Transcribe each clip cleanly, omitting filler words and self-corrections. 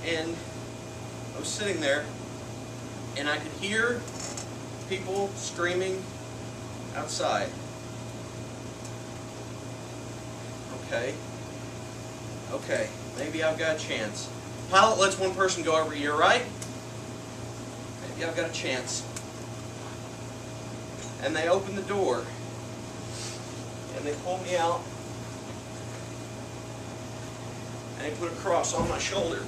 And I was sitting there, and I could hear people screaming outside. Okay, maybe I've got a chance. Pilate lets one person go every year, right? Maybe I've got a chance. And they open the door, and they pull me out, and they put a cross on my shoulder.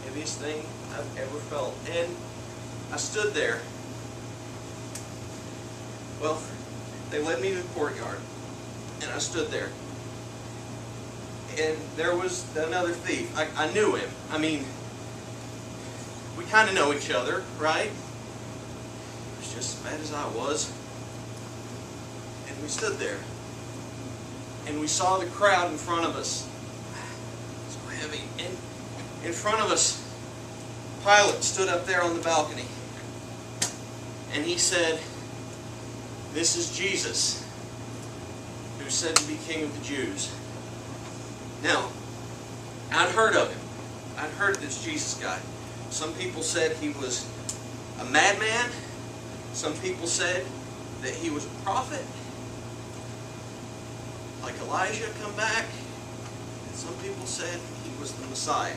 Heaviest thing I've ever felt. And I stood there. Well, they led me to the courtyard, and I stood there. And there was another thief. I knew him. I mean, we kind of know each other, right? He was just as bad as I was. And we stood there. And we saw the crowd in front of us. So heavy. And in front of us, Pilate stood up there on the balcony. And he said, "This is Jesus, who's said to be King of the Jews." Now, I'd heard of him. I'd heard of this Jesus guy. Some people said he was a madman. Some people said that he was a prophet, like Elijah come back. And some people said he was the Messiah.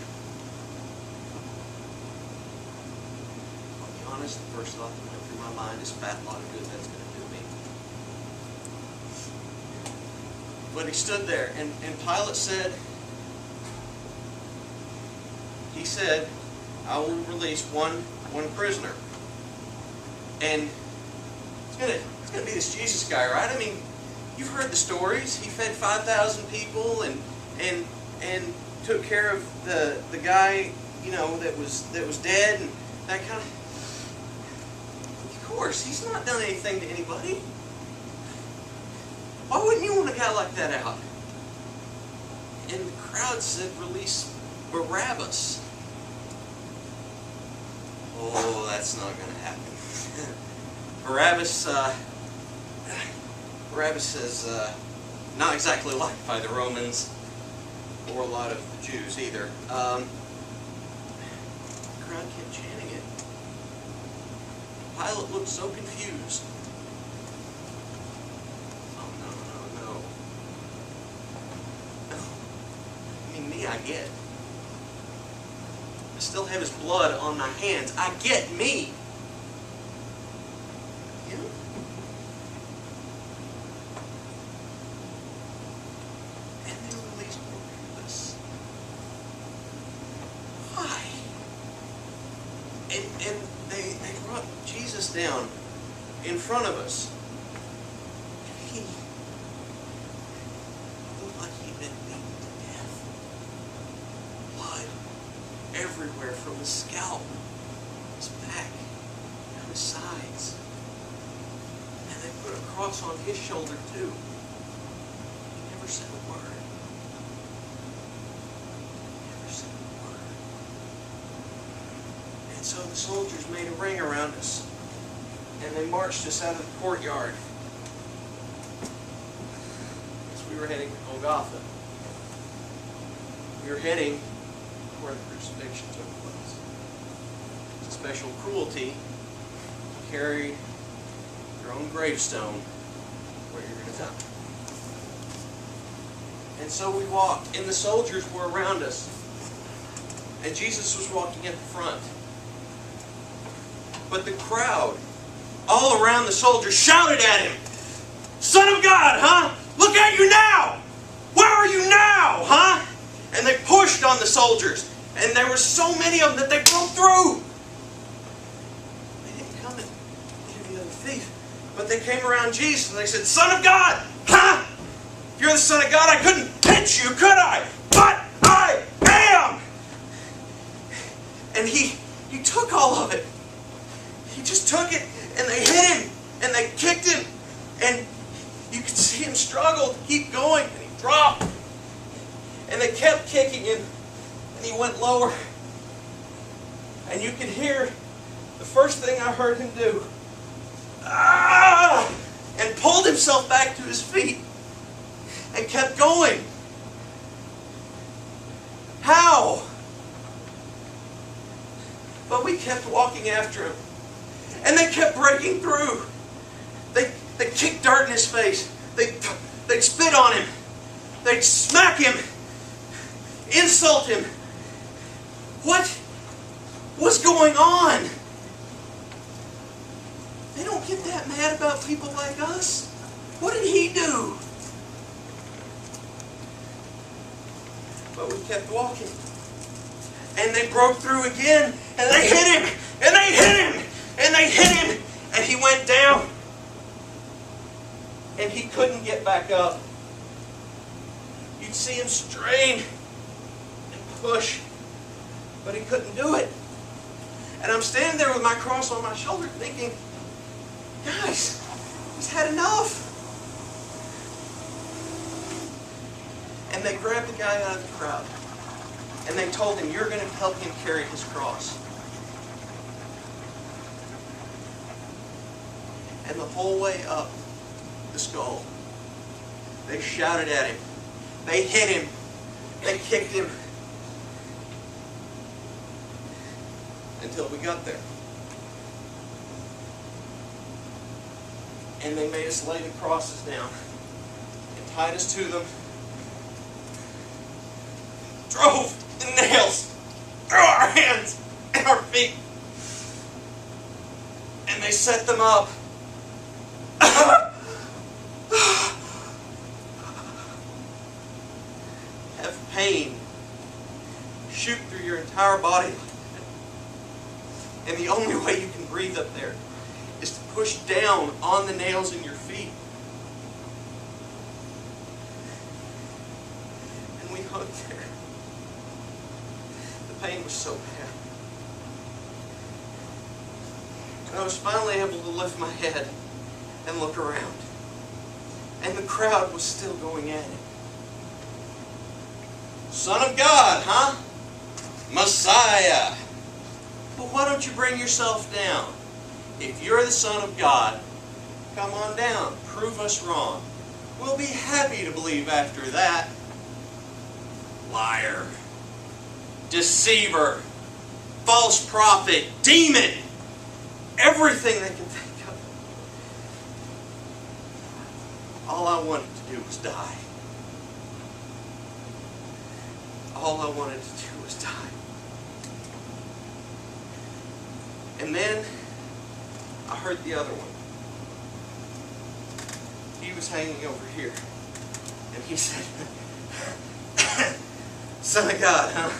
I'll be honest, the first thought that went through my mind is, fat lot of good that's going to do me. But he stood there, and Pilate said, he said, "I will release one prisoner." And it's gonna be this Jesus guy, right? I mean, you've heard the stories. He fed 5,000 people and took care of the guy, you know, that was dead and that kind of. Of course, he's not done anything to anybody. Why wouldn't you want a guy like that out? And the crowd said, "Release Barabbas." Oh, that's not going to happen. Barabbas is not exactly liked by the Romans or a lot of the Jews either. The crowd kept chanting it. Pilate looked so confused. Oh, no. I mean, me, I get. I still have his blood on my hands. I get me. You know? And they released Barabbas. Why? And they brought Jesus down in front of us. He looked like he'd been beaten to death. Blood everywhere from his scalp, his back, and his sides. And they put a cross on his shoulder too. He never said a word. Never said a word. And so the soldiers made a ring around us, and they marched us out of the courtyard as we were heading to Golgotha. We were heading where the crucifixion took place. It's a special cruelty to carry your own gravestone where you're going to die. And so we walked, and the soldiers were around us, and Jesus was walking at the front. But the crowd, all around the soldiers, shouted at him, "Son of God, huh? Look at you now! Where are you now, huh?" And they pushed on the soldiers. And there were so many of them that they broke through. They didn't come and get the other thief. But they came around Jesus and they said, "Son of God, huh? If you're the Son of God, I couldn't pinch you, could I? But I am!" And he took all of it. He just took it, and they hit him, and they kicked him. And you could see him struggle to keep going, and he dropped. And they kept kicking him. He went lower, and you could hear the first thing I heard him do, and pulled himself back to his feet and kept going. How? But we kept walking after him. And they kept breaking through. They kicked dirt in his face. They'd spit on him. They'd smack him. Insult him. What was going on? They don't get that mad about people like us. What did he do? But we kept walking. And they broke through again. And they hit him. And they hit him. And they hit him. And he went down. And he couldn't get back up. You'd see him strain and push. But he couldn't do it. And I'm standing there with my cross on my shoulder thinking, guys, he's had enough. And they grabbed the guy out of the crowd. And they told him, you're going to help him carry his cross. And the whole way up the skull, they shouted at him. They hit him. They kicked him. Until we got there. And they made us lay the crosses down and tied us to them. Drove the nails through our hands and our feet. And they set them up. Have pain shoot through your entire body. And the only way you can breathe up there is to push down on the nails in your feet. And we hung there. The pain was so bad. And I was finally able to lift my head and look around. And the crowd was still going at it. Son of God, huh? Messiah. Well, why don't you bring yourself down? If you're the Son of God, come on down. Prove us wrong. We'll be happy to believe after that. Liar. Deceiver. False prophet. Demon. Everything they can think of. All I wanted to do was die. All I wanted to do was die. And then I heard the other one. He was hanging over here. And he said, Son of God, huh?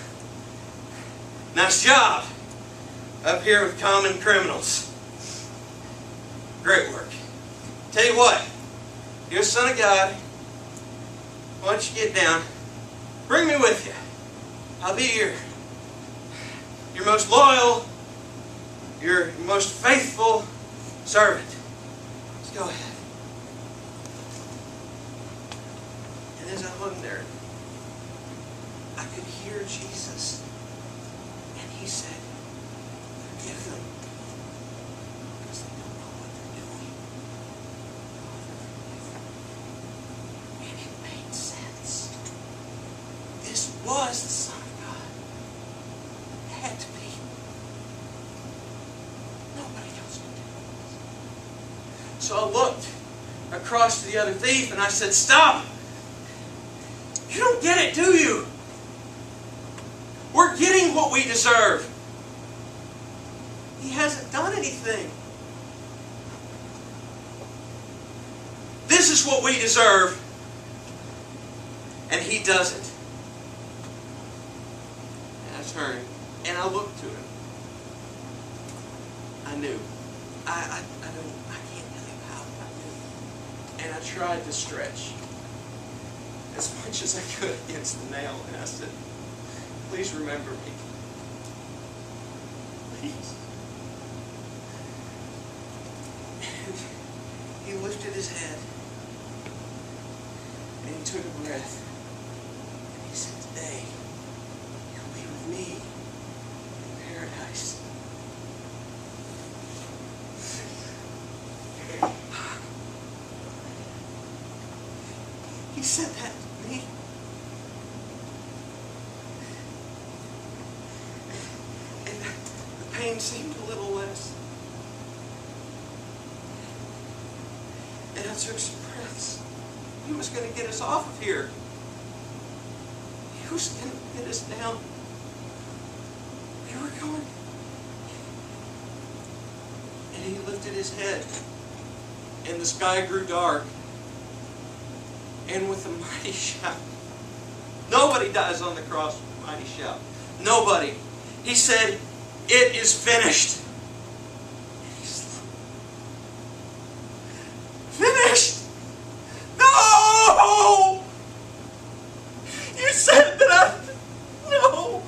Nice job. Up here with common criminals. Great work. Tell you what, you're a son of God. Why don't you get down? Bring me with you. I'll be your most loyal, your most faithful servant. Let's go ahead. And as I hung there, I could hear Jesus. And he said, forgive them, because they don't know what they're doing. And it made sense. This was the Son of God. It had to be. Nobody else could do it. So I looked across to the other thief and I said, stop! You don't get it, do you? We're getting what we deserve. He hasn't done anything. This is what we deserve. And he doesn't. And I turned and I looked to him. I knew. I can't tell you how, but I knew. And I tried to stretch as much as I could against the nail. And I said, please remember me. Please. And he lifted his head. And he took a breath. And he said, today, you'll be with me in paradise. He said that to me. And the pain seemed a little less. And I took some breaths. He was going to get us off of here. He was going to get us down. We were going. And he lifted his head. And the sky grew dark. And with a mighty shout. Nobody dies on the cross with a mighty shout. Nobody. He said, "It is finished." Finished! No! You said that no!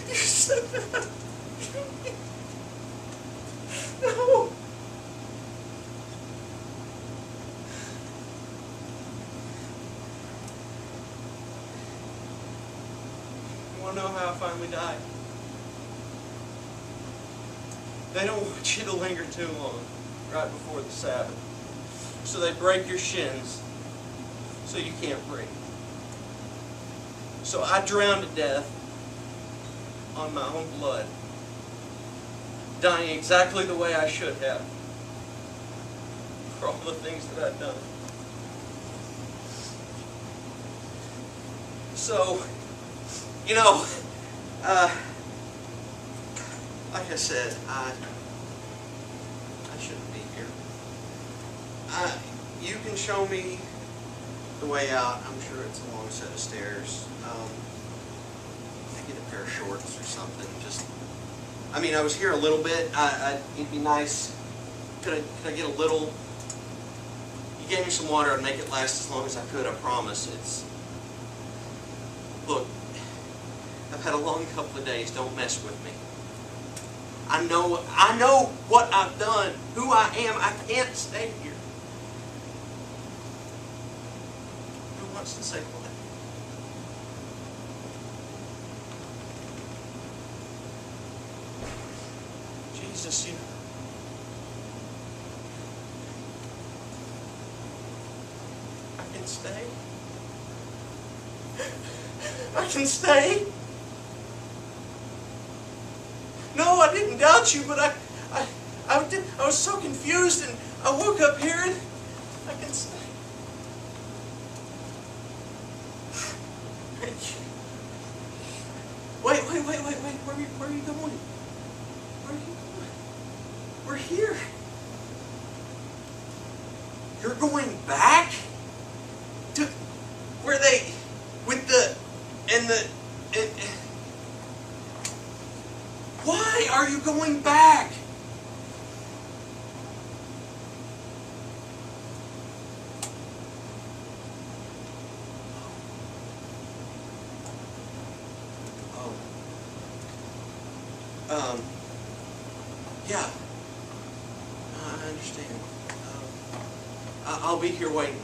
You said that no! You want to know how I finally died? They don't want you to linger too long right before the Sabbath. So they break your shins so you can't breathe. So I drowned to death on my own blood, dying exactly the way I should have for all the things that I've done. So, you know, like I said, I shouldn't be here. You can show me the way out. I'm sure it's a long set of stairs. I get a pair of shorts or something. I mean, I was here a little bit. It'd be nice. Could I get a little? You gave me some water. I'd make it last as long as I could. I promise. Look, I've had a long couple of days. Don't mess with me. I know what I've done, who I am. I can't stay here. Who wants to say what? Jesus, you. I can stay. I can stay. No, I didn't doubt you, but I was so confused, and I woke up here and I can stay. Thank you. Wait. Where are you going? Where are you going? We're here. You're going back to where they why are you going back? Yeah, I understand. I'll be here waiting.